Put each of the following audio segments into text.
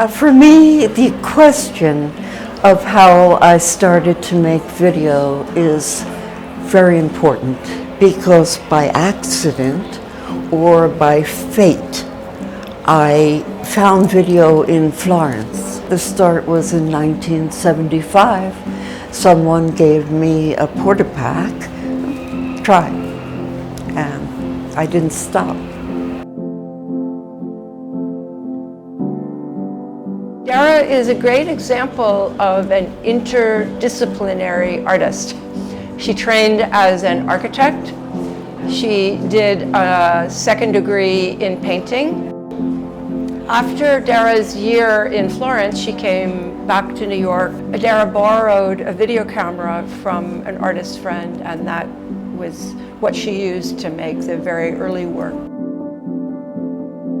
For me, the question of how I started to make video is very important, because by accident or by fate, I found video in Florence. The start was in 1975. Someone gave me a porta-pack, try, and I didn't stop. Dara is a great example of an interdisciplinary artist. She trained as an architect. She did a second degree in painting. After Dara's year in Florence, she came back to New York. Dara borrowed a video camera from an artist friend, and that was what she used to make the very early work.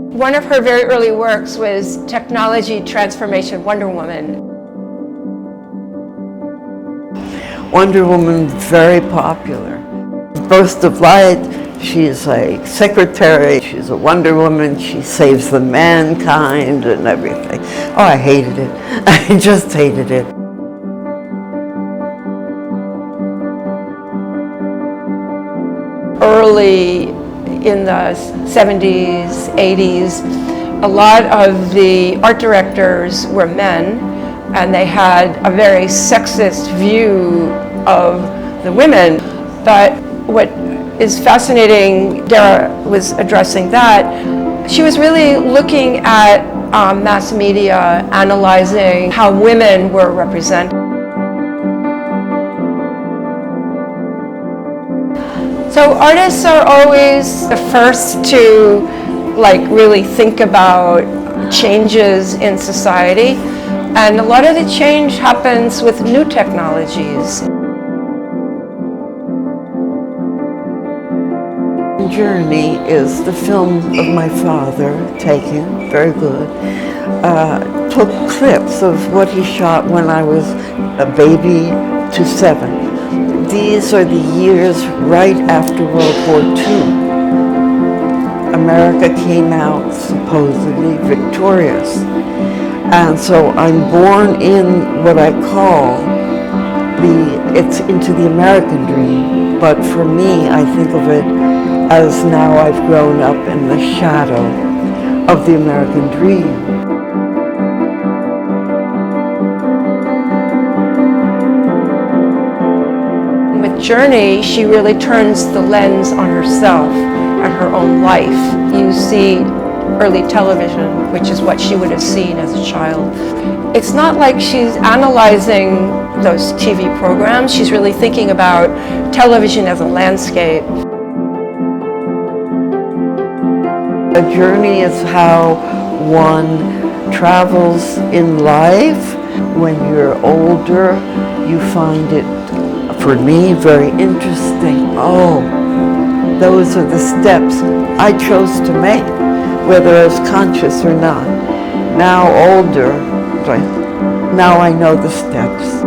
One of her very early works was Technology Transformation Wonder Woman. Wonder Woman, very popular. Burst of light, she's a secretary, she's a Wonder Woman, she saves the mankind and everything. Oh, I hated it. I just hated it. Early in the 70s, 80s, a lot of the art directors were men, and they had a very sexist view of the women. But what is fascinating, Dara was addressing that. She was really looking at mass media, analyzing how women were represented. So artists are always the first to really think about changes in society, and a lot of the change happens with new technologies. Journey is the film of my father, taken, very good. Took clips of what he shot when I was a baby to 7. These are the years right after World War II. America came out supposedly victorious. And so I'm born in what I call it's into the American dream. But for me, I think of it as now I've grown up in the shadow of the American dream. With Journey, she really turns the lens on herself and her own life. You see early television, which is what she would have seen as a child. It's not like she's analyzing those TV programs. She's really thinking about television as a landscape. A journey is how one travels in life. When you're older, you find it, for me, very interesting. Oh, those are the steps I chose to make, whether I was conscious or not. Now older, now I know the steps.